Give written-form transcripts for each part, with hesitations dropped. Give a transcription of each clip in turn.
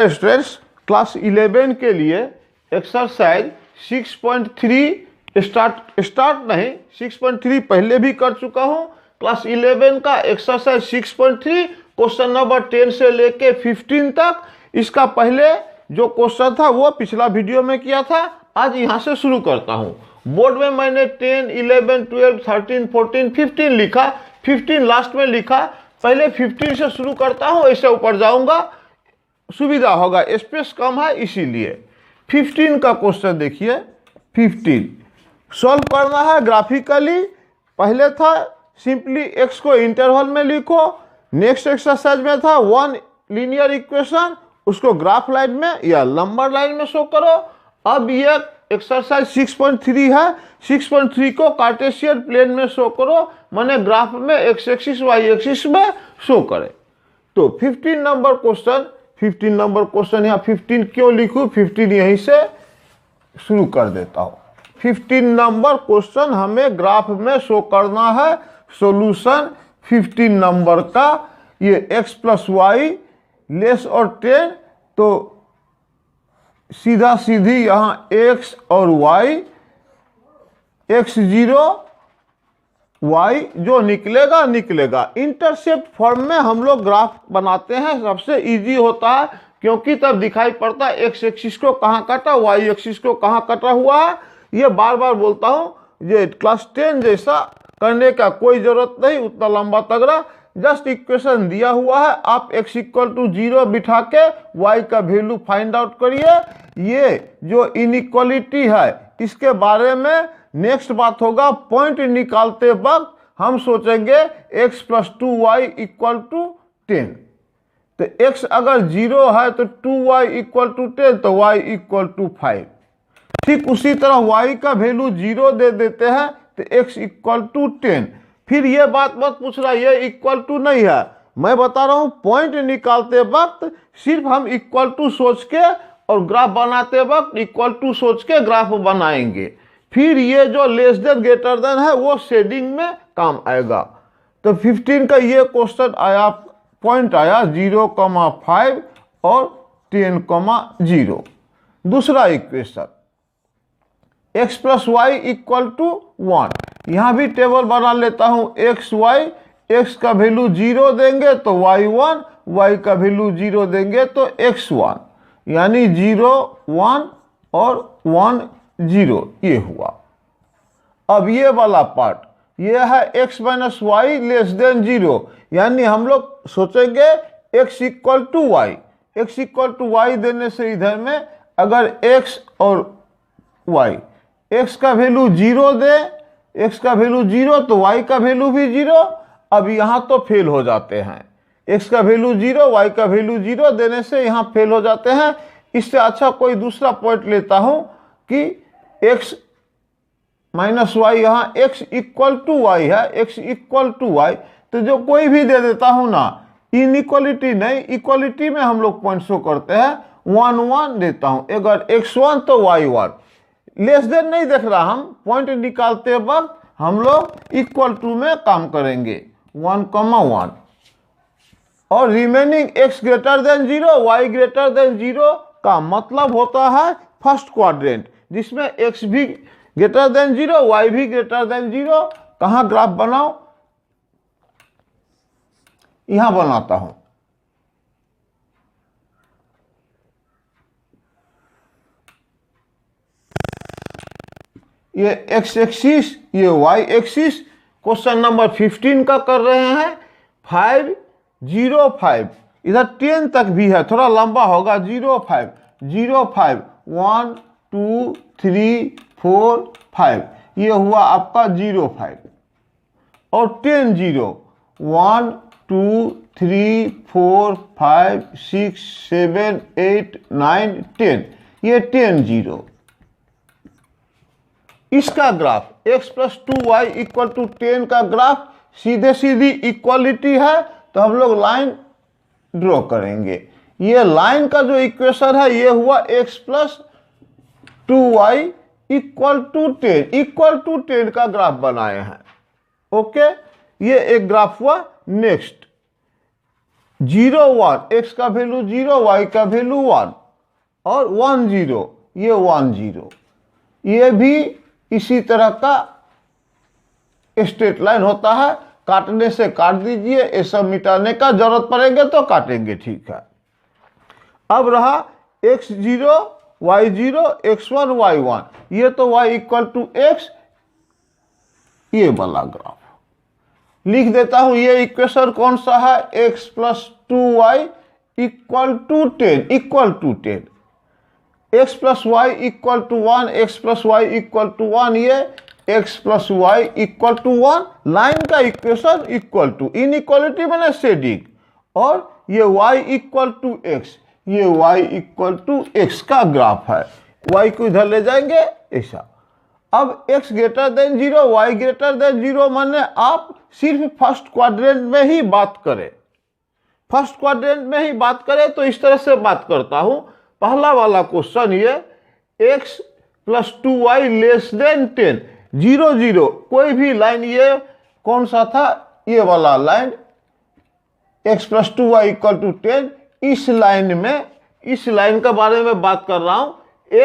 Students class 11 के लिए exercise 6.3 start नहीं 6.3 पहले भी कर चुका हूं। क्लास 11 का एक्सरसाइज 6.3 क्वेश्चन नंबर 10 से लेके 15 तक, इसका पहले जो क्वेश्चन था वो पिछला वीडियो में किया था। आज यहां से शुरू करता हूं। बोर्ड में मैंने 10, 11, 12, 13, 14, 15 लिखा, 15 लास्ट में लिखा। पहले 15 से शुरू करता हूं, ऐसे ऊपर जाऊंगा, सुविधा होगा, स्पेस कम है इसीलिए। 15 का क्वेश्चन देखिए। 15 सॉल्व करना है ग्राफिकली। पहले था सिंपली x को इंटरवल में लिखो। नेक्स्ट एक्सरसाइज में था वन लीनियर इक्वेशन, उसको ग्राफ लाइन में या नंबर लाइन में शो करो। अब ये एक्सरसाइज 6.3 है। 6.3 को कार्टेशियन प्लेन में शो करो, माने ग्राफ में x एक्सिस y एक्सिस में शो करे। तो 15 नंबर क्वेश्चन यहाँ 15 क्यों लिखूं, 15 यहीं से शुरू कर देता हूँ। 15 नंबर क्वेश्चन हमें ग्राफ में शो करना है। सॉल्यूशन 15 नंबर का, ये x प्लस वाई लेस और 10, तो सीधा सीधी यहाँ x और y, x0 y जो निकलेगा। इंटरसेप्ट फॉर्म में हम लोग ग्राफ बनाते हैं, सबसे इजी होता है क्योंकि तब दिखाई पड़ता है x एक्सिस को कहाँ कटा, y एक्सिस को कहाँ कटा हुआ है। ये बार बार बोलता हूँ, ये क्लास 10 जैसा करने का कोई जरूरत नहीं, उतना लंबा तगड़ा। जस्ट इक्वेशन दिया हुआ है, आप x इक्वल टू 0 बिठा के y का वैल्यू फाइंड आउट करिए। ये जो इनइक्वालिटी है इसके बारे में नेक्स्ट बात होगा। पॉइंट निकालते वक्त हम सोचेंगे x plus 2y equal to 10, तो x अगर 0 है तो 2y इक्वल टू 10, तो y इक्वल टू 5। ठीक उसी तरह y का वैल्यू 0 दे देते हैं तो x इक्वल टू 10। फिर ये बात मत पूछ रहा ये इक्वल टू नहीं है, मैं बता रहा हूं पॉइंट निकालते वक्त सिर्फ हम इक्वल टू सोच के और ग्राफ बनाते वक्त इक्वल टू सोच के ग्राफ बनाएंगे। फिर ये जो लेस देन ग्रेटर देन है वो शेडिंग में काम आएगा। तो 15 का ये क्वेश्चन आया, पॉइंट आया 0,5 और 10,0। दूसरा equation x plus y equal to 1, यहाँ भी टेबल बना लेता हूँ। x y, x का वैल्यू 0 देंगे तो y1, y का वैल्यू 0 देंगे तो x1, यानी 0 1 और 1 0 ये हुआ। अब ये वाला पार्ट ये है x minus y less than 0, यानी हम लोग सोचेंगे x equal to y. x equal to y देने से इधर में अगर x और y, x का वैल्यू 0 दे, x का वैल्यू 0 तो y का वैल्यू भी 0। अब यहाँ तो फेल हो जाते हैं, x का वैल्यू 0, y का वैल्यू 0 देने से यहाँ फेल हो जाते हैं। इससे अच्छा कोई दूसरा पॉइंट लेता हूँ कि x माइनस वाई, यहाँ x इक्वल टू वाई है, x इक्वल टू वाई, तो जो कोई भी दे देता हूँ ना, इनइक्वालिटी नहीं, इक्वालिटी में हम लोग पॉइंट शो करते हैं। 1 1 देता हूँ, अगर x1 तो y1, लेस देन नहीं देख रहा, हम पॉइंट निकालते वक्त हम लोग इक्वल टू में काम करेंगे 1,1, और remaining x greater than 0, y greater than 0 का मतलब होता है फर्स्ट क्वाड्रेंट, जिसमें x भी ग्रेटर देन 0, y भी ग्रेटर देन 0। कहाँ ग्राफ बनाओ, यहां बनाता हूं। ये x एक्सिस, ये y एक्सिस। क्वेश्चन नंबर 15 का कर रहे हैं। 5 0 5, इधर 10 तक भी है, थोड़ा लंबा होगा। 0 5 0 5 1 2 3 4 5, ये हुआ आपका 0 5, और 10 0 1 2 3 4 5 6 7 8 9 10, ये 10 0। इसका graph x plus 2y equal to 10 का ग्राफ सीधे सीधी इक्वालिटी है, तो हम लोग लाइन ड्रॉ करेंगे। ये लाइन का जो इक्वेशन है ये हुआ x plus 2y equal to 10 का ग्राफ बनाए हैं। ओके, ये एक ग्राफ हुआ। नेक्स्ट 0 1, एक्स का वैल्यू 0, वाई का वैल्यू 1 और 1 0, ये 1 0। ये भी इसी तरह का स्ट्रेट लाइन होता है, काटने से काट दीजिए, ये सब मिटाने का जरूरत पड़ेंगे तो काटेंगे, ठीक है। अब रहा x0 y0 x1 y1, ये तो y इक्वल टू x, ये वाला ग्राफ लिख देता हूं। ये इक्वेशन कौन सा है, x plus 2y equal to 10, equal to 10, x plus y equal to 1, x plus y equal to 1, ये x plus y equal to 1, line का इक्वेशन इक्वल टू, इनइक्वालिटी मैंने शेडिंग, और ये y इक्वल टू x, ये y equal to x का graph है। y को इधर ले जाएंगे ऐसा। अब x greater than 0, y greater than 0, माने आप सिर्फ फर्स्ट क्वाड्रेंट में ही बात करें, फर्स्ट क्वाड्रेंट में ही बात करें तो इस तरह से बात करता हूं। पहला वाला क्वेश्चन ये x plus 2y less than 10, 0 0, कोई भी लाइन, ये कौन सा था, ये वाला line x plus 2y equal to 10, इस लाइन में, इस लाइन के बारे में बात कर रहा हूं।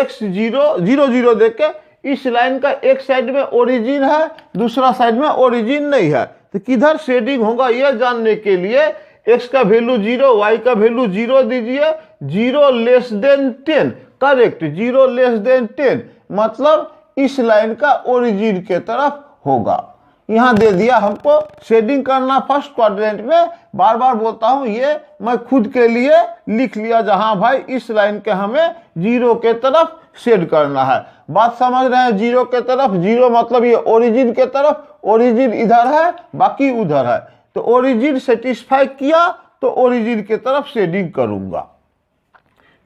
x 0 0 0 देख के, इस लाइन का एक साइड में ओरिजिन है, दूसरा साइड में ओरिजिन नहीं है, तो किधर शेडिंग होगा यह जानने के लिए x का वैल्यू 0, y का वैल्यू 0 दीजिए, 0 less than 10, correct, 0 less than 10, मतलब इस लाइन का ओरिजिन के तरफ होगा। यहां दे दिया हमको शेडिंग करना फर्स्ट क्वाड्रेंट में, बार बार बोलता हूं, ये मैं खुद के लिए लिख लिया, जहां भाई इस लाइन के हमें 0 के तरफ शेड करना है। बात समझ रहे हैं, 0 के तरफ, 0 मतलब ये ओरिजिन के तरफ, ओरिजिन इधर है बाकी उधर है, तो ओरिजिन सेटिस्फाई किया तो ओरिजिन के तरफ शेडिंग करूंगा।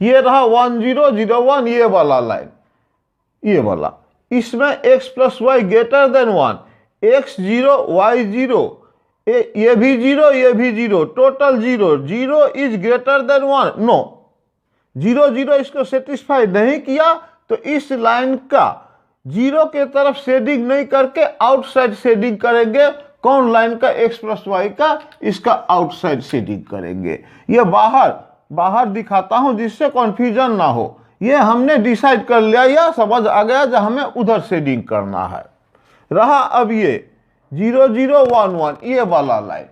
ये रहा 1 0 0 1, ये वाला लाइन, ये वाला, इसमें x plus y greater than 1, x 0 y 0, ये भी 0 ये भी 0, total 0, 0 is greater than 1, no, 0 0 इसको सेटिस्फाई नहीं किया तो इस लाइन का 0 के तरफ शेडिंग नहीं करके आउटसाइड शेडिंग करेंगे। कौन लाइन का, x प्लस वाई का, इसका आउटसाइड शेडिंग करेंगे। ये बाहर बाहर दिखाता हूं जिससे कॉन्फ्यूजन ना हो, ये हमने डिसाइड कर लिया या समझ आ गया जो हमें उधर शेडिंग करना है। रहा अब ये 0 0 1 1, ये वाला लाइन,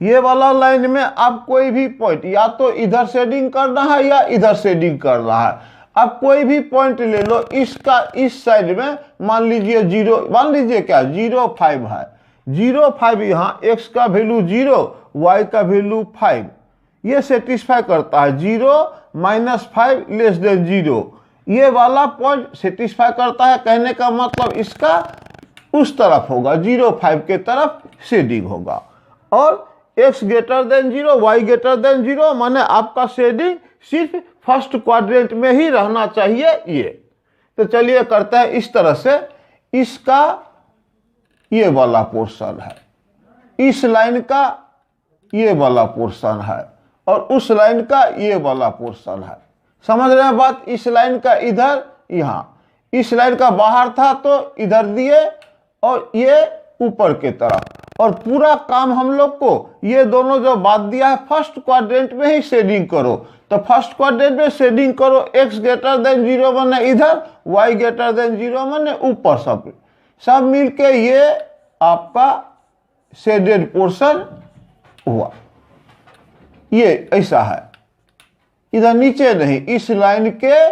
ये वाला लाइन में आप कोई भी पॉइंट या तो इधर शेडिंग करना है या इधर शेडिंग करना है। अब कोई भी पॉइंट ले लो, इसका इस साइड में मान लीजिए 0, मान लीजिए क्या 0 5 है, 0 5, यहाँ x का वैल्यू 0, y का वैल्यू 5, ये सेटिस्फाई करता है, 0 -5 लेस देन 0, ये वाला पॉइंट सेटिस्फाई करता है। कहने का मतलब इसका उस तरफ होगा, 0 5 के तरफ शेडिंग होगा। और x greater than 0, y greater than 0, माने आपका शेडिंग सिर्फ फर्स्ट क्वाड्रेंट में ही रहना चाहिए। ये तो चलिए करते हैं इस तरह से, इसका ये वाला पोर्शन है, इस लाइन का ये वाला पोर्शन है, और उस लाइन का ये वाला पोर्शन है। समझ रहे हैं बात, इस लाइन का इधर, यहां इस लाइन का बाहर था तो इधर दिए, और ये ऊपर के तरफ, और पूरा काम हम लोग को ये दोनों जो बात दिया है फर्स्ट क्वाड्रेंट में ही शेडिंग करो। तो फर्स्ट क्वाड्रेंट में शेडिंग करो, x ग्रेटर देन 0 माने इधर, y ग्रेटर देन 0 माने ऊपर, सब मिलके ये आपका शेडेड पोर्शन हुआ। ये ऐसा है, इधर नीचे नहीं, इस लाइन के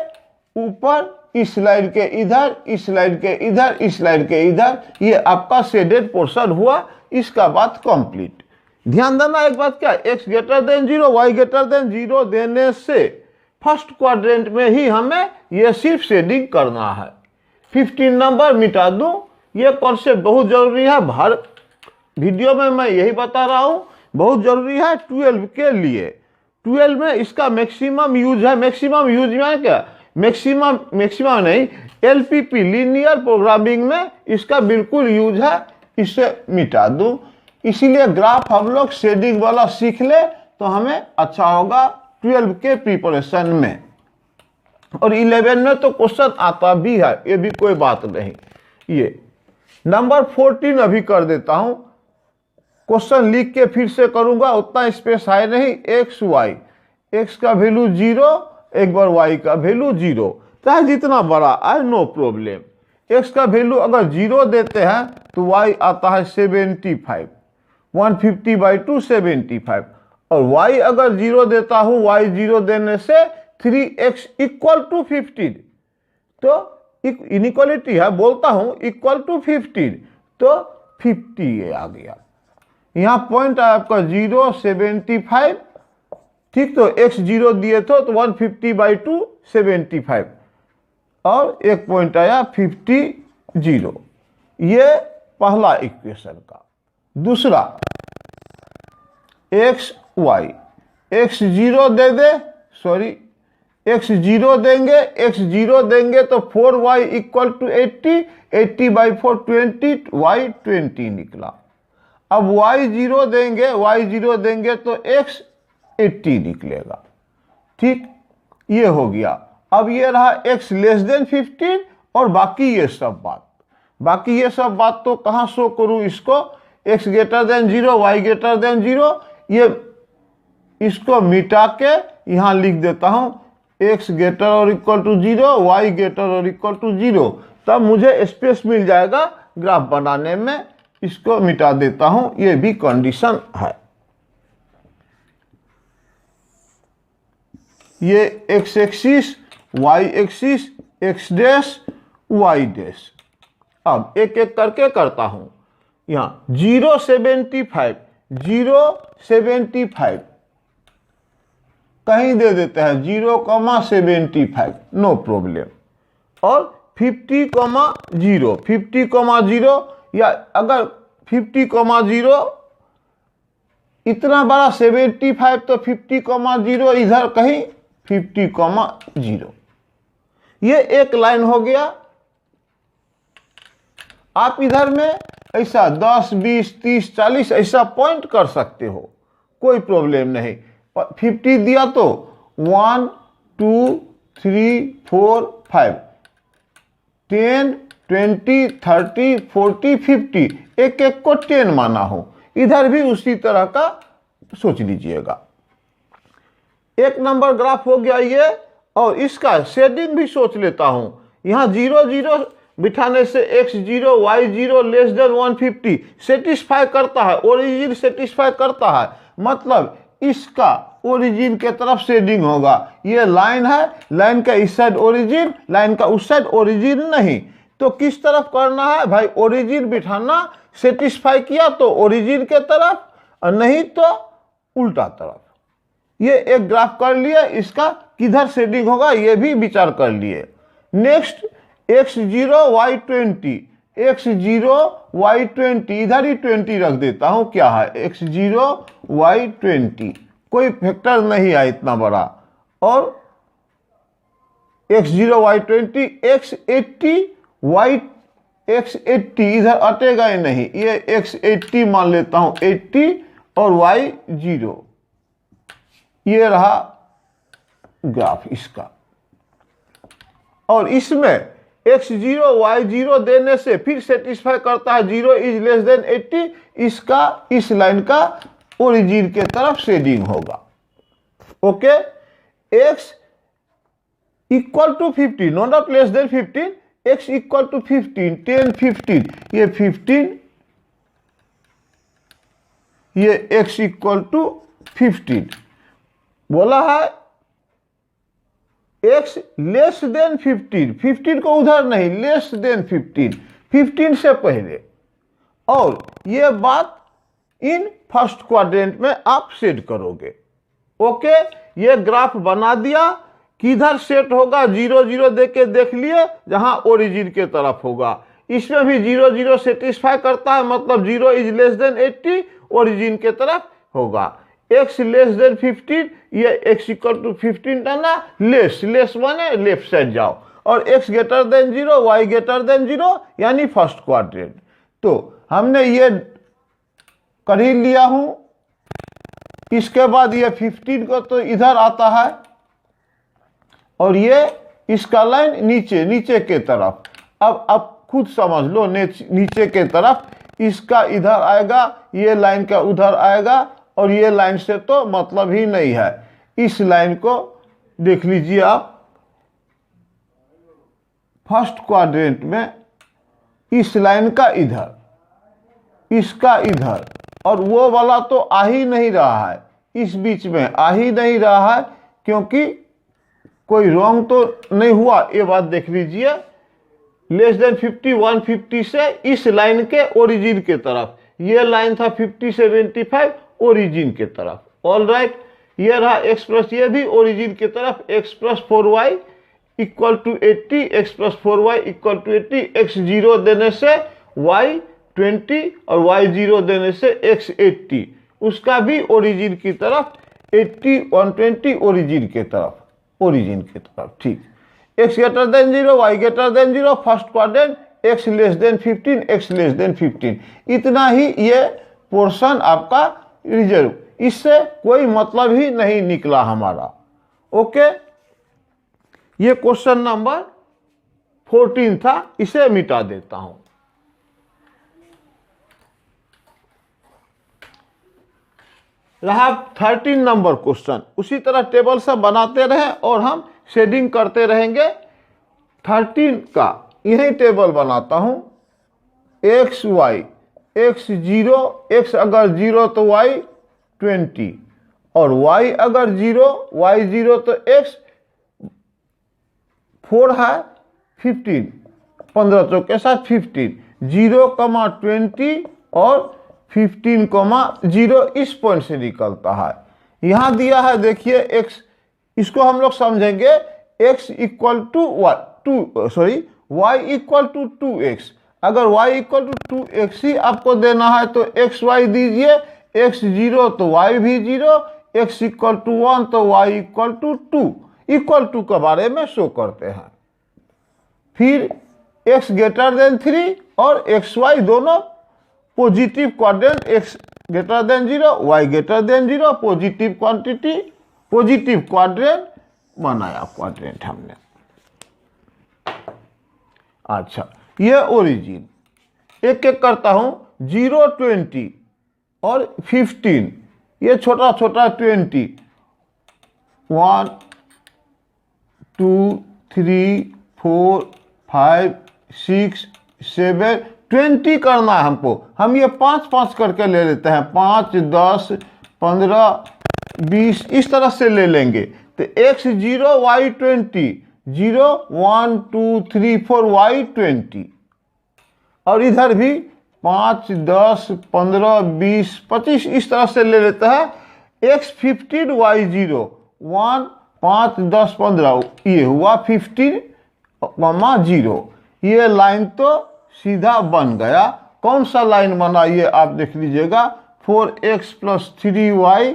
ऊपर, इस लाइन के इधर, इस लाइन के इधर, इस लाइन के इधर, ये आपका शेडेड पोर्शन हुआ। इसका बात कंप्लीट। ध्यान देना एक बात, क्या x greater than 0, y greater than 0 देने से फर्स्ट क्वाड्रेंट में ही हमें ये सिर्फ शेडिंग करना है। 15 नंबर मिटा दूं, ये कॉन्सेप्ट बहुत जरूरी है, हर वीडियो में मैं यही बता रहा हूं, बहुत जरूरी है 12 के लिए। 12 में इसका मैक्सिमम यूज है। मैक्सिमम यूज में क्या, मैक्सिमम नहीं, LPP लीनियर प्रोग्रामिंग में इसका बिल्कुल यूज है। इसे मिटा दूं, इसीलिए ग्राफ हम लोग शेडिंग वाला सीख ले तो हमें अच्छा होगा 12 के प्रिपरेशन में। और 11 में तो क्वेश्चन आता भी है, ये भी कोई बात नहीं। ये नंबर 14 अभी कर देता हूं। क्वेश्चन लिख के फिर से करूंगा, उतना स्पेस है नहीं। एक्स वाई, एक्स का वैल्यू 0, एक बार वाई का वैल्यू 0, चाहे जितना बड़ा आए नो प्रॉब्लम। एक्स का वैल्यू अगर 0 देते हैं तो वाई आता है 75, 150/2 75। और वाई अगर 0 देता हूं, वाई 0 देने से 3x = 15, तो इनइक्वालिटी है, बोलता हूं = 15, तो 50 ये आ गया। यहां पॉइंट है आपका 0, 75, ठीक। तो x 0 दिए थे तो 150/2 75, और एक पॉइंट आया 50 0। ये पहला इक्वेशन का। दूसरा x y, x 0 दे दे, सॉरी x 0 देंगे, x 0 देंगे तो 4y = 80, 80/4 20, y 20 निकला। अब y 0 देंगे, y 0 देंगे तो x 80 निकलेगा, ठीक। ये हो गया। अब ये रहा x < 15, और बाकी ये सब बात तो कहाँ शो करूं इसको, x > 0, y > 0, ये इसको मिटा के यहां लिख देता हूं x > 0, y > 0, तब मुझे स्पेस मिल जाएगा ग्राफ बनाने में। इसको मिटा देता हूं, ये भी कंडीशन है। ये x axis, y axis, x dash, y dash. अब एक एक करके करता हूं। यहां 0 75, 0 75 कहीं दे देते हैं 0,75, नो प्रॉब्लम। और 50,0, 50,0, या अगर 50,0 इतना बड़ा 75, तो 50,0 इधर कहीं 50,0। ये एक लाइन हो गया। आप इधर में ऐसा 10, 20, 30, 40 ऐसा पॉइंट कर सकते हो, कोई प्रॉब्लम नहीं। 50 दिया तो 1 2 3 4 5 10 20 30 40 50, एक एक को 10 माना हो। इधर भी उसी तरह का सोच लीजिएगा। एक नंबर ग्राफ हो गया ये। और इसका शेडिंग भी सोच लेता हूं। यहां 0 0 बिठाने से x 0 y 0 < 150 सेटिस्फाई करता है, ओरिजिन सेटिस्फाई करता है, मतलब इसका ओरिजिन के तरफ शेडिंग होगा। ये लाइन है, लाइन का इस साइड ओरिजिन, लाइन का उस साइड ओरिजिन नहीं। तो किस तरफ करना है भाई, ओरिजिन बिठाना, सेटिस्फाई किया तो ओरिजिन के तरफ, और नहीं तो उल्टा तरफ। ये एक ग्राफ कर लिए, इसका किधर शेडिंग होगा ये भी विचार कर लिए। Next x 0 y 20, x 0 y 20, इधर ही 20 रख देता हूं। क्या है x 0 y 20, कोई फैक्टर नहीं है इतना बड़ा। और x 0 y 20, x 80 y x 80 इधर अटेगा ही नहीं, ये x 80 मान लेता हूं, 80 और y 0। ये रहा ग्राफ इसका। और इसमें x 0 y 0 देने से फिर सेटिस्फाई करता है 0 < 80, इसका इस लाइन का ओरिजिन के तरफ शेडिंग होगा। ओके, x = 15, नॉट < 15, x = 15, 10 15, ये 15, ये x = 15 बोला है। x < 15, 15 को उधर नहीं, < 15, 15 से पहले। और ये बात इन फर्स्ट क्वाड्रेंट में आप सेट करोगे। ओके, ये ग्राफ बना दिया। किधर सेट होगा, 0 0 देके देख लिए, जहां ओरिजिन के तरफ होगा। इसमें भी 0 0 सेटिस्फाई करता है, मतलब 0 < 80 ओरिजिन के तरफ होगा। x < 15, ये x = 15 था ना, लेस माने लेफ्ट साइड जाओ। और x < 0 y < 0, यानी फर्स्ट क्वाड्रेंट। तो हमने ये कर ही लिया हूं। इसके बाद ये 15 को तो इधर आता है, और ये इसका लाइन नीचे के तरफ। अब खुद समझ लो, नीचे के तरफ इसका इधर आएगा, ये लाइन का उधर आएगा, और ये लाइन से तो मतलब ही नहीं है। इस लाइन को देख लीजिए आप, फर्स्ट क्वाड्रेंट में इस लाइन का इधर, इसका इधर, और वो वाला तो आ ही नहीं रहा है, इस बीच में आ ही नहीं रहा है, क्योंकि कोई रॉन्ग तो नहीं हुआ। ये बात देख लीजिए, लेस देन 50 150 से इस लाइन के ओरिजिन के तरफ, ये लाइन था 50 75 ओरिजिन के तरफ। ऑल राइट, ये रहा x प्लस, ये भी ओरिजिन के तरफ, x plus 4y equal to 80, x plus 4y equal to 80, x 0 देने से y 20 और y 0 देने से x 80, उसका भी ओरिजिन की तरफ 80 120 ओरिजिन के तरफ, ओरिजिन की तरफ। ठीक, x greater than 0 y greater than 0, first quadrant, x less than 15 x less than 15, इतना ही ये पोर्शन आपका रिजर्व, इससे कोई मतलब ही नहीं निकला हमारा। ओके, ये क्वेश्चन नंबर 14 था, इसे मिटा देता हूं। रहा 13 नंबर क्वेश्चन, उसी तरह टेबल सब बनाते रहे और हम शेडिंग करते रहेंगे। 13 का यही टेबल बनाता हूं, एक्स वाई, एक्स 0, एक्स अगर 0 तो y 20, और y अगर 0, y 0 तो x 4 है 15, 15 चौके साथ 15, 0, 20 और 15, 0 इस पॉइंट से निकलता है। यहां दिया है देखिए x, इसको हम लोग समझेंगे x equal to y equal to 2x। अगर y इक्वल टू 2x ही आपको देना है तो एक्स वाई दीजिए, x 0 तो y भी 0, x इक्वल टू 1 तो y इक्वल टू 2, इक्वल टू के बारे में शो करते हैं। फिर x ग्रेटर देन 3 और एक्स वाई दोनों positive quadrant, x greater than 0 y greater than 0, positive quantity, positive quadrant बनाया क्वाड्रेंट हमने। अच्छा, ये ओरिजिन, एक एक करता हूं, 0 20 और 15, ये छोटा छोटा 20, 1 2 3 4 5 6 7 20 करना है हमको। हम ये 5 करके ले लेते हैं, 5 10 15 20 इस तरह से ले लेंगे। तो x 0 y 20, 0 1 2 3 4 y 20, और इधर भी 5 10 15 20 25 इस तरह से ले लेते हैं। x 15 y 0, 1 5 10 15, ये हुआ 15, 0। ये लाइन तो सीधा बन गया। कौन सा लाइन बना ये आप देख लीजिएगा, 4x plus 3y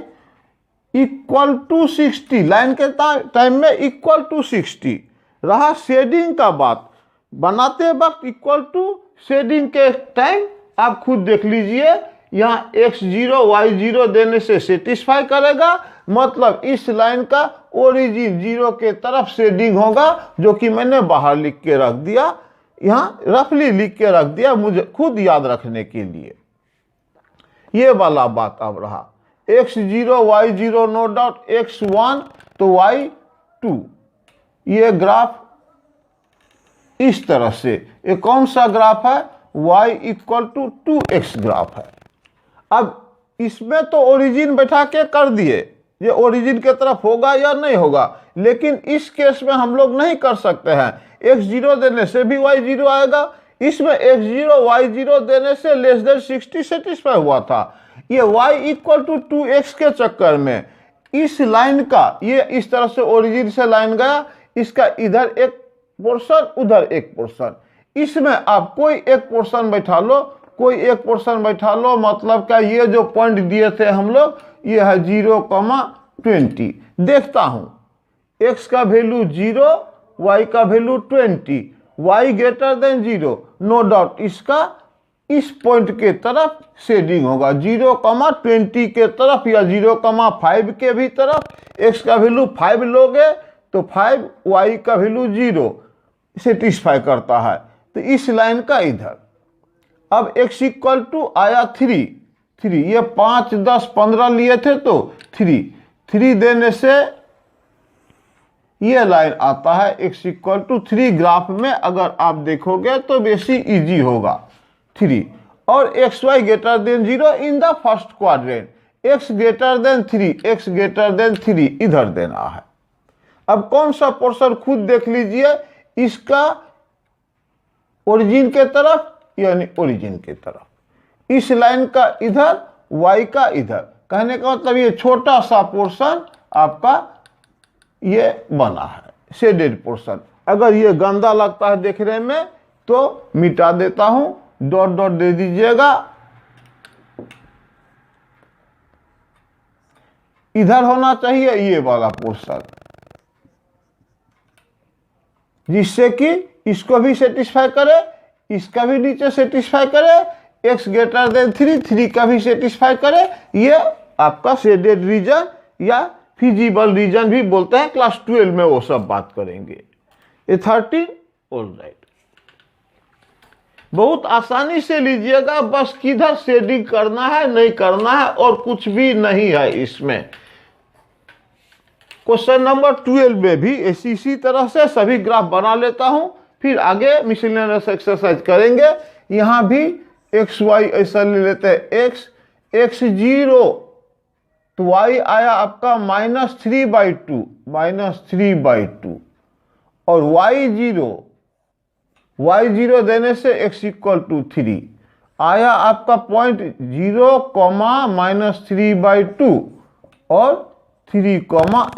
equal to 60, line के टाइम में इक्वल टू 60। रहा शेडिंग का बात, बनाते वक्त इक्वल टू, शेडिंग के टाइम आप खुद देख लीजिए, यहाँ x 0 y 0 देने से सेटिस्फाई करेगा, मतलब इस लाइन का ओरिजिन 0 के तरफ शेडिंग होगा, जो कि मैंने बाहर लिख के रख दिया, यहाँ रफली लिख के रख दिया मुझे खुद याद रखने के लिए। ये वाला बात अब रहा, x 0 y 0 no doubt, x 1 तो y 2, ये ग्राफ इस तरह से, ये कौन सा ग्राफ है, y equal to 2x graph है। अब इसमें तो ओरिजिन बैठा के कर दिए, ये ओरिजिन के तरफ होगा या नहीं होगा, लेकिन इस केस में हम लोग नहीं कर सकते हैं। x 0 देने से भी y 0 आएगा, इसमें x 0 y 0 देने से लेस देन 60 सेटिस्फाई हुआ था। ये y इक्वल टू 2x के चक्कर में इस लाइन का, ये इस तरह से ओरिजिन से लाइन गया, इसका इधर एक पोर्शन उधर एक पोर्शन, इसमें आप कोई एक पोर्शन बैठा लो, कोई एक पोर्शन बैठा लो, मतलब क्या, ये जो पॉइंट दिए थे हम लोग, ये है 0, 20। देखता हूं x का वैल्यू 0, y का value 20, y greater than 0, no doubt इसका इस पॉइंट के तरफ शेडिंग होगा, 0, 20 के तरफ या 0, 5 के भी तरफ। x का वैल्यू 5 लोगे तो 5, y का वैल्यू 0 सेटिस्फाई करता है, तो इस लाइन का इधर। अब x इक्वल टू आया 3, ये 5, 10, 15 लिए थे तो 3 देने से ये लाइन आता है x इक्वल टू 3। ग्राफ में अगर आप देखोगे तो बेसी इजी होगा 3, और x y greater than 0 in the first quadrant, x greater than 3 इधर देना है। अब कौन सा पोर्शन खुद देख लीजिए, इसका ओरिजिन के तरफ यानी ओरिजिन के तरफ, इस लाइन का इधर, y का इधर, कहने का मतलब ये छोटा सा पोर्शन आपका ये बना है शेडेड पोर्शन। अगर ये गंदा लगता है देखने में तो मिटा देता हूं, डॉट डॉट दे दीजिएगा। इधर होना चाहिए ये वाला पोर्शन, जिससे कि इसको भी सेटिस्फाई करे, इसका भी नीचे सेटिस्फाई करे, x ग्रेटर देन 3 का भी सेटिस्फाई करे। ये आपका शेडेड रीजन या फिजिबल रीजन भी बोलते हैं, क्लास 12 में वो सब बात करेंगे। ये 13 ऑलराइट, बहुत आसानी से लीजिएगा, बस किधर शेडिंग करना है नहीं करना है और कुछ भी नहीं है इसमें। क्वेश्चन नंबर 12 में भी इसी तरह से सभी ग्राफ बना लेता हूं, फिर आगे मिसलेनियस एक्सरसाइज करेंगे। यहां भी एक्स वाई ऐसा ले लेते हैं, एक्स 0 तो y आया आपका -3/2 और y0 देने से x इक्वल टू 3 आया आपका पॉइंट 0, -3/2 और 3,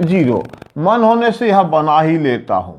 0। मन होने से यहां बना ही लेता हूं।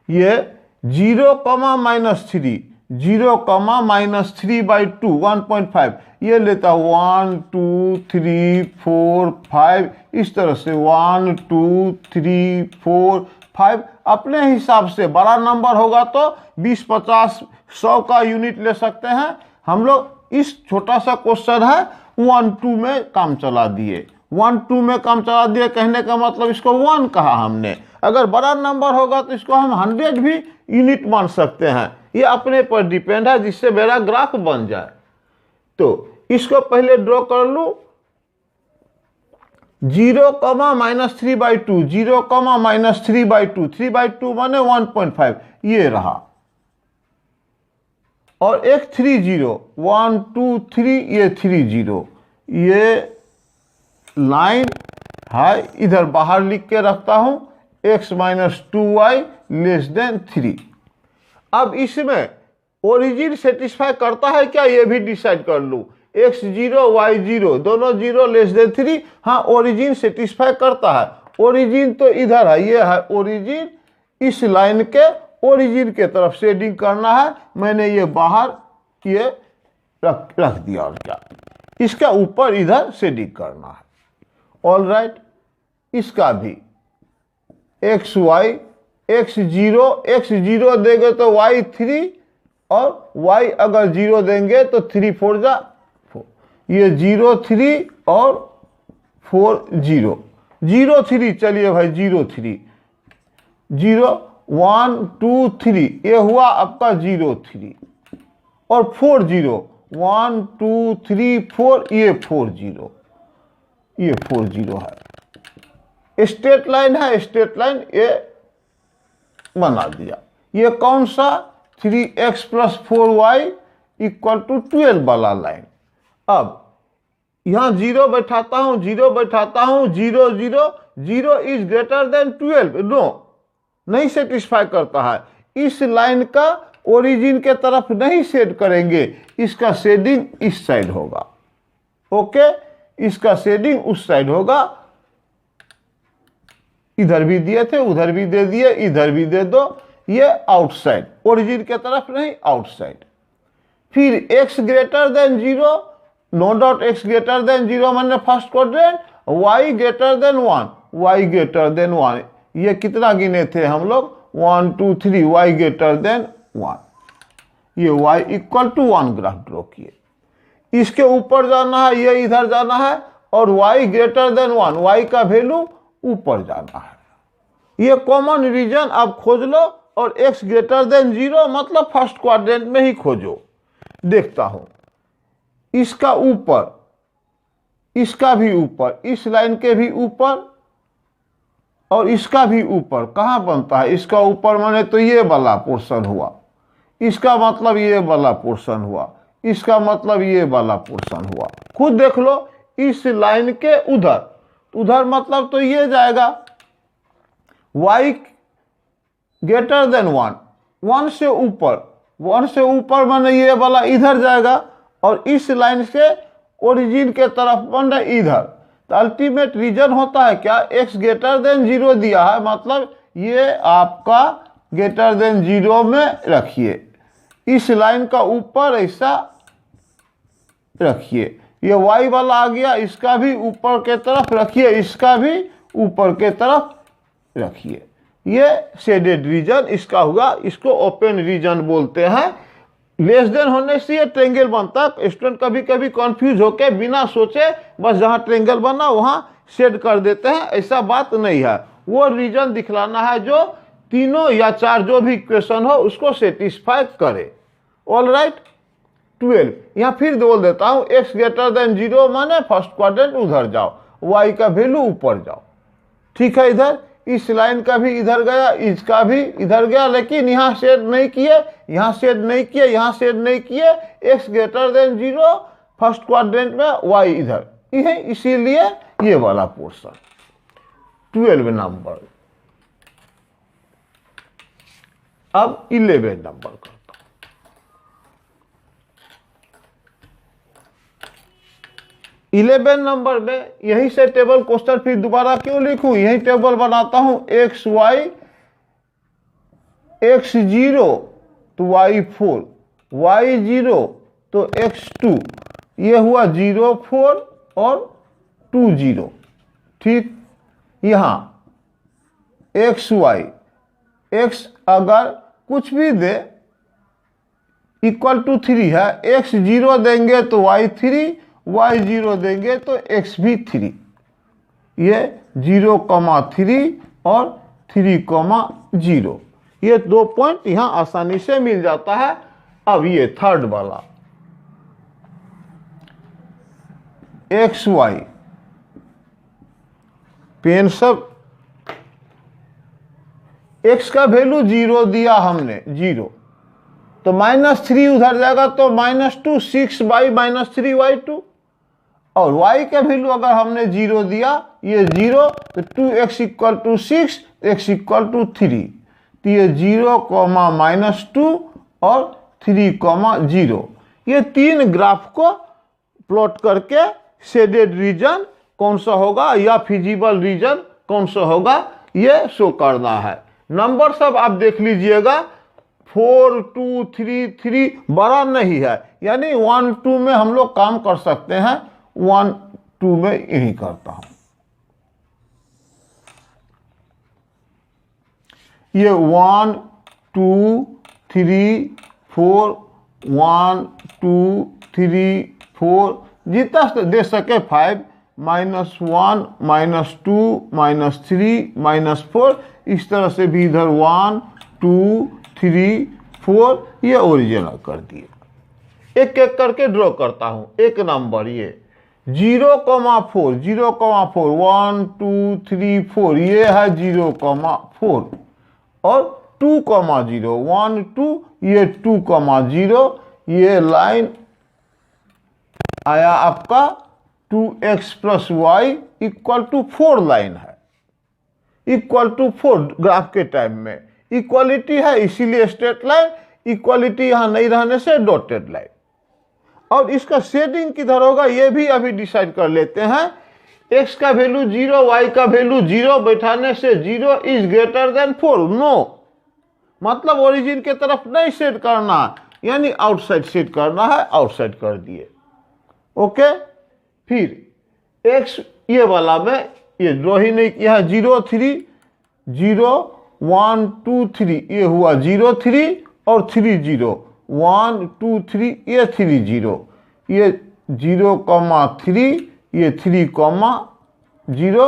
ये 0, -3, 0, -3/2 1.5 ये लेता 1 2 3 4 5 इस तरह से 1 2 3 4 5 अपने हिसाब से। बड़ा नंबर होगा तो 20 50 100 का यूनिट ले सकते हैं। हम लोग इस छोटा सा क्वेश्चन है 1 2 में काम चला दिए, 1 2 में काम चला दिए, कहने का मतलब इसको 1 कहा हमने। अगर बड़ा नंबर होगा तो इसको हम 100 भी यूनिट मान सकते हैं, ये अपने पर डिपेंड है, जिससे मेरा ग्राफ बन जाए। तो इसको पहले ड्रॉ कर लूं, 0, -3/2, 0, -3/2, 3/2 माने 1.5 ये रहा, और एक 30 1 2 3 ये 30 ये लाइन है, इधर बाहर लिख के रखता हूं x - 2y < 3। अब इसमें ओरिजिन सेटिस्फाई करता है क्या ये भी डिसाइड कर लूं, x0 y0 दोनों 0 < 3। हाँ ओरिजिन सेटिस्फाई करता है, ओरिजिन तो इधर है, ये है ओरिजिन, इस लाइन के ओरिजिन के तरफ शेडिंग करना है, मैंने ये बाहर ये रख दिया, और क्या इसका ऊपर इधर शेडिंग करना है। ऑलराइट, इसका भी xy, x0 देंगे तो y3 और y अगर 0 देंगे तो 3 4 जा 4, ये 0 3 और 4 0 3, चलिए भाई 0 3 0 1 2 3 ये हुआ आपका 0 3 और 4 0 1 2 3 4 ये 4 0 है। स्ट्रेट लाइन है, स्ट्रेट लाइन ये बना दिया। ये कौन सा 3x + 4y = 12 वाला लाइन। अब यहां 0 बैठाता हूं, 0 0 0 इज ग्रेटर देन 12, नो नहीं सेटिस्फाई करता है। इस लाइन का ओरिजिन के तरफ नहीं शेड करेंगे, इसका शेडिंग इस साइड होगा। ओके, इसका शेडिंग उस साइड होगा। इधर भी दिए थे, उधर भी दे दिए, इधर भी दे दो, ये आउटसाइड, ओरिजिन के तरफ नहीं आउटसाइड। फिर x greater than 0, no doubt x greater than 0 मैंने first quadrant, y greater than 1, ये कितना गिने थे हम लोग 1 2 3, y ग्रेटर देन 1, ये y = 1 ग्राफ ड्रॉ किए। इसके ऊपर जाना है, ये इधर जाना है, और y ग्रेटर देन 1, y का वैल्यू ऊपर जाना है। ये कॉमन रीजन आप खोज लो, और x ग्रेटर देन 0 मतलब फर्स्ट क्वाड्रेंट में ही खोजो। देखता हूं इसका ऊपर, इसका भी ऊपर, इस लाइन के भी ऊपर और इसका भी ऊपर कहाँ बनता है? इसका ऊपर माने तो ये वाला पोर्शन हुआ, इसका मतलब ये वाला पोर्शन हुआ, इसका मतलब ये वाला पोर्शन हुआ। खुद देख लो, इस लाइन के उधर, उधर मतलब तो ये जाएगा y ग्रेटर देन 1, 1 से ऊपर, 1 से ऊपर माने ये वाला इधर जाएगा और इस लाइन से ओरिजिन के तरफ बन रहा इधर। तो अल्टीमेट रीजन होता है क्या? x ग्रेटर देन 0 दिया है, मतलब ये आपका ग्रेटर देन 0 में रखिए, इस लाइन का ऊपर ऐसा रखिए, ये y वाला आ गया, इसका भी ऊपर के तरफ रखिए, इसका भी ऊपर के तरफ रखिए। ये शेडेड रीजन इसका हुआ, इसको ओपन रीजन बोलते हैं। लेस देन होने से ये ट्रेंगल बनता है। स्टूडेंट कभी कभी कंफ्यूज होके बिना सोचे बस जहां ट्रेंगल बना वहां शेड कर देते हैं, ऐसा बात नहीं है। वो रीजन दिखलाना है जो तीनों या चार जो भी इक्वेशन हो उसको सेटिस्फाई करे। ऑल राइट, 12 यहाँ फिर बोल देता हूं, x ग्रेटर देन 0 माने फर्स्ट क्वाड्रेंट उधर जाओ, y का वैल्यू ऊपर जाओ। ठीक है, इधर इस लाइन का भी इधर गया, इसका भी इधर गया, लेकिन यहाँ शेड नहीं किए, यहाँ शेड नहीं किए, यहाँ शेड नहीं किए। x greater than 0 first quadrant में, y इधर, ये इसीलिए ये वाला पोर्शन 12 नंबर। अब 11 नंबर करता हूं। 11 नंबर में यही से टेबल क्वेश्चन फिर दोबारा क्यों लिखूं, यही टेबल बनाता हूं। x y, x0 तो y4, y0 तो x2, ये हुआ 0 4 और 2 0। ठीक, यहां x y, x अगर कुछ भी दे इक्वल टू 3 है, x0 देंगे तो y3, y0 देंगे तो x भी 3, ये 0,3 और 3,0, ये 2 पॉइंट यहां आसानी से मिल जाता है। अब ये थर्ड वाला एक्स वाई, पेन सब x का वैल्यू 0 दिया हमने, 0 तो -3 उधर जाएगा तो -2, 6/-3y2, और y का वैल्यू अगर हमने 0 दिया, ये 0 तो 2x = 6, x = 3, तो ये 0, -2 और 3,0। ये तीन ग्राफ को प्लॉट करके शेडेड रीजन कौन सा होगा या फिजिबल रीजन कौन सा होगा ये शो करना है। नंबर सब आप देख लीजिएगा, 4 2 3 3 बड़ा नहीं है, यानी 1 2 में हम लोग काम कर सकते हैं, 1 2 में यही करता हूं। ये 1 2 3 4, 1 2 3 4 जितना दे सके, 5 -1 -2 -3 -4, इस तरह से भी इधर 1 2 3 4 ये ओरिजिनल कर दिए। एक एक करके ड्रॉ करता हूं। एक नंबर ये 0,4 0,4 1 2 3 4 ये है 0,4 और 2,0 1 2 ये 2,0, ये लाइन आया आपका 2x + y = 4 लाइन है, = 4 ग्राफ के टाइम में इक्वालिटी है, इसीलिए स्ट्रेट लाइन, इक्वालिटी यहां नहीं रहने से डॉटेड लाइन। और इसका शेडिंग किधर होगा ये भी अभी डिसाइड कर लेते हैं। x का वैल्यू 0, y का वैल्यू 0 बैठाने से 0 इज ग्रेटर देन 4, नो मतलब ओरिजिन के तरफ नहीं सेट करना, यानी आउटसाइड सेट करना है, आउटसाइड कर दिए। ओके, फिर x ये वाला में ये ड्रॉ ही नहीं किया है, 0 3 0 1 2 3 ये हुआ 0 3 और 3 0 1 2 3 ये 3 0, ये 0,3 ये 3,0,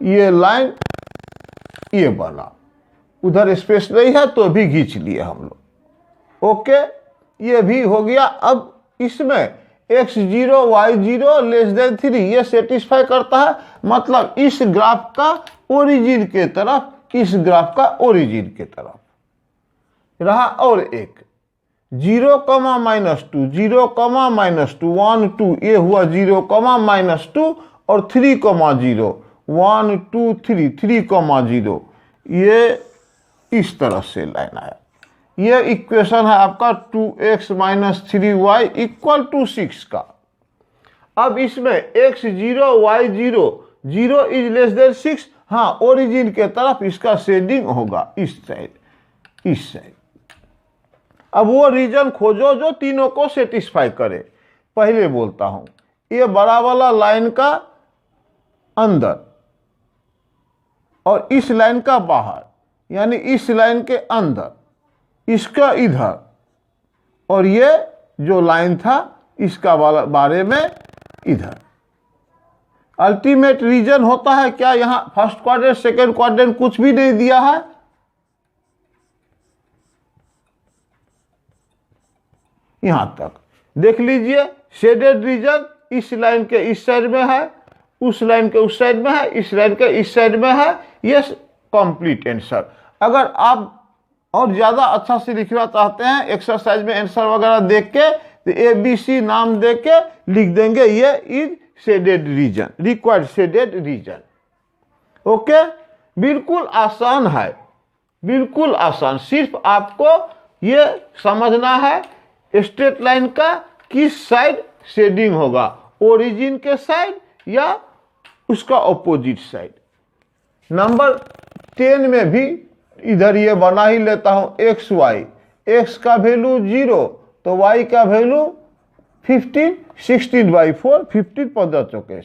ये लाइन ये वाला उधर स्पेस नहीं है तो भी खींच लिए हम लोग। ओके, ये भी हो गया। अब इसमें x0 y0 लेस देन 3 ये सेटिस्फाई करता है, मतलब इस ग्राफ का ओरिजिन के तरफ, इस ग्राफ का ओरिजिन के तरफ रहा। और एक 0, -2 0, -2 1 2 ये हुआ 0, -2 और 3, 0 1 2 3 3, 0 ये इस तरह से लाइन आया। ये इक्वेशन है आपका 2x - 3y = 6 का। अब इसमें x0 y0 0 is less than 6, हाँ ओरिजिन के तरफ इसका शेडिंग होगा इस साइड, इस साइड। अब वो रीजन खोजो जो तीनों को सेटिस्फाई करे। पहले बोलता हूं, ये बड़ा वाला लाइन का अंदर और इस लाइन का बाहर, यानी इस लाइन के अंदर, इसका इधर, और ये जो लाइन था इसका बारे में इधर। अल्टीमेट रीजन होता है क्या? यहां फर्स्ट क्वाड्रेंट सेकंड क्वाड्रेंट कुछ भी नहीं दिया है, यहां तक देख लीजिए। शेडेड रीजन इस लाइन के इस साइड में है, उस लाइन के उस साइड में है, इस लाइन के इस साइड में है। ये कंप्लीट आंसर। अगर आप और ज़्यादा अच्छा से लिखना चाहते हैं, एक्सरसाइज में आंसर वगैरह देख के, तो ABC नाम दे के लिख देंगे ये is shaded region, required shaded region. Okay, बिल्कुल आसान है, बिल्कुल आसान। सिर्फ आपको ये समझना है स्ट्रेट लाइन का किस साइड शेडिंग होगा, ओरिजिन के साइड या उसका ऑपोजिट साइड। नंबर 10 में भी इधर ये बना ही लेता हूं, एक्स वाई, एक्स का वैल्यू 0 तो y का वैल्यू 15, 16/4 15 15 चौके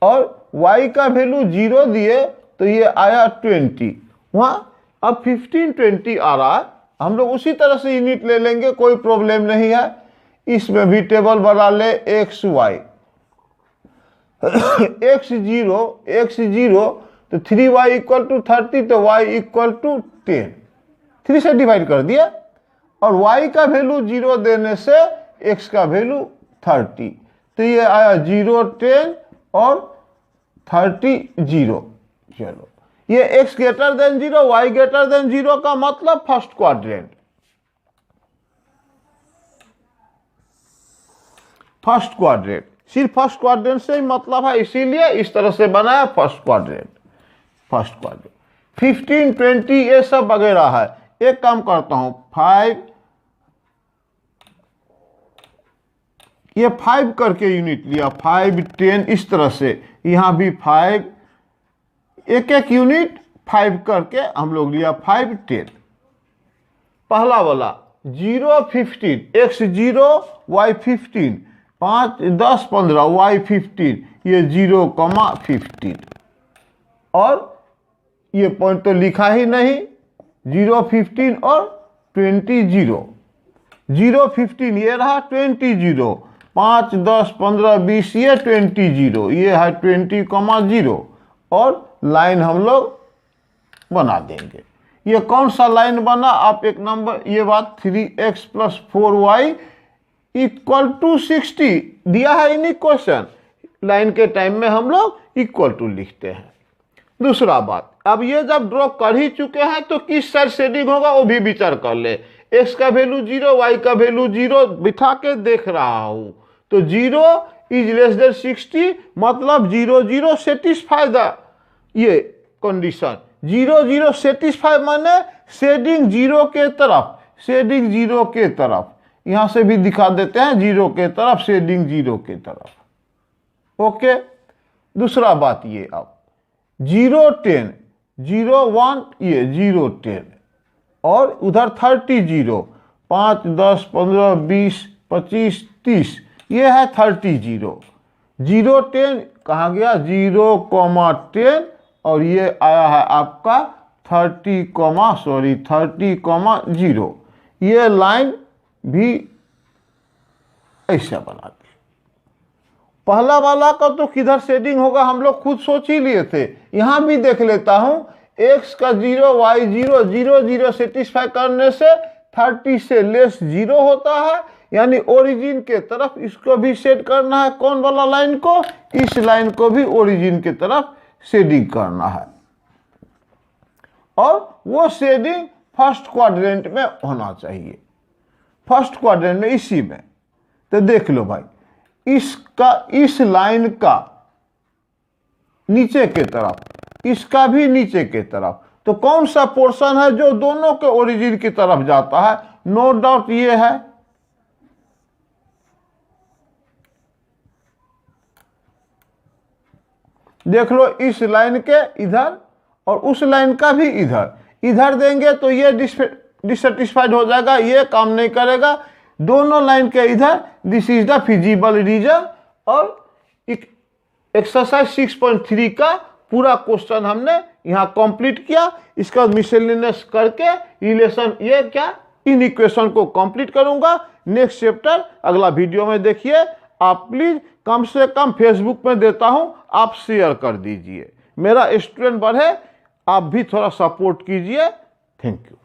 और y का वैल्यू 0 दिए तो ये आया 20 वहां। अब 15 20 आ रहा है, हम लोग उसी तरह से यूनिट ले लेंगे, कोई प्रॉब्लम नहीं है। इसमें भी टेबल बना ले एक्स वाई, x0 तो 3y = 30 तो y = 10, 3 से डिवाइड कर दिया और y का वैल्यू 0 देने से x का वैल्यू 30, तो ये आया 0 10 और 30 0। चलो, ये x > 0 y > 0 का मतलब फर्स्ट क्वाड्रेंट, फर्स्ट क्वाड्रेंट, सिर्फ फर्स्ट क्वाड्रेंट से ही मतलब है, इसीलिए इस तरह से बनाया फर्स्ट क्वाड्रेंट, फर्स्ट क्वाड्रेंट। 15 20 ये सब वगैरह है। एक काम करता हूं, 5 ये 5 करके यूनिट लिया, 5 10 इस तरह से, यहां भी 5 एक एक यूनिट 5 करके हम लोग लिया 5 10। पहला वाला 0 15 x0 y 15 5 10 15 y 15 ये 0, 15 और ये पॉइंट तो लिखा ही नहीं, 0 15 और 20 0 0 15 ये रहा, 20 0 5 10 15 20 ये 20 0 ये है 20, 0 और लाइन हम लोग बना देंगे। ये कौन सा लाइन बना? आप एक नंबर ये बात 3x + 4y = 60 दिया है इन क्वेश्चन, लाइन के टाइम में हम लोग इक्वल टू लिखते हैं। दूसरा बात, अब ये जब ड्रॉ कर ही चुके हैं तो किस साइड शेडिंग होगा वो भी विचार कर ले। x का वैल्यू 0 y का वैल्यू 0 बिठा के देख रहा हूं, तो 0 इज लेस देन 60 मतलब 0 0 सेटिस्फाई द ये कंडीशन, 0 0 सेटिस्फाई माने शेडिंग 0 के तरफ, शेडिंग 0 के तरफ, यहां से भी दिखा देते हैं 0 के तरफ, शेडिंग 0 के तरफ। ओके, दूसरा बात ये, अब 0 10 0 1 ये 0 10 और उधर 30 0 5 10 15 20 25 30 ये है 30 0 0 10 कहाँ गया 0, 10 और ये आया है आपका 30, 0 ये लाइन भी ऐसा बना दी। पहला वाला का तो किधर शेडिंग होगा हम लोग खुद सोच ही लिए थे, यहां भी देख लेता हूं x का 0 y 0 0 0 सेटिस्फाई करने से 30 से लेस 0 होता है, यानी ओरिजिन के तरफ इसको भी सेट करना है। कौन वाला लाइन को? इस लाइन को भी ओरिजिन के तरफ शेडिंग करना है, और वो शेडिंग फर्स्ट क्वाड्रेंट में होना चाहिए, फर्स्ट क्वाड्रेंट में, इसी में। तो देख लो भाई, इसका, इस लाइन का नीचे के तरफ, इसका भी नीचे के तरफ, तो कौन सा पोर्शन है जो दोनों के ओरिजिन की तरफ जाता है? नो डाउट ये है। देख लो, इस लाइन के इधर और उस लाइन का भी इधर, इधर देंगे तो ये डिससेटिस्फाइड हो जाएगा, ये काम नहीं करेगा। दोनों लाइन के इधर, this is the feasible region. और एक्सरसाइज 6.3 का पूरा क्वेश्चन हमने यहाँ कंप्लीट किया। इसका मिसलेनियस करके रिलेशन, ये क्या, इन इक्वेशन को कंप्लीट करूंगा। नेक्स्ट चैप्टर अगला वीडियो में देखिए। आप प्लीज कम से कम फेसबुक में देता हूं, आप शेयर कर दीजिए, मेरा स्टूडेंट बढ़े। आप भी थोड़ा सपोर्ट कीजिए। Thank you.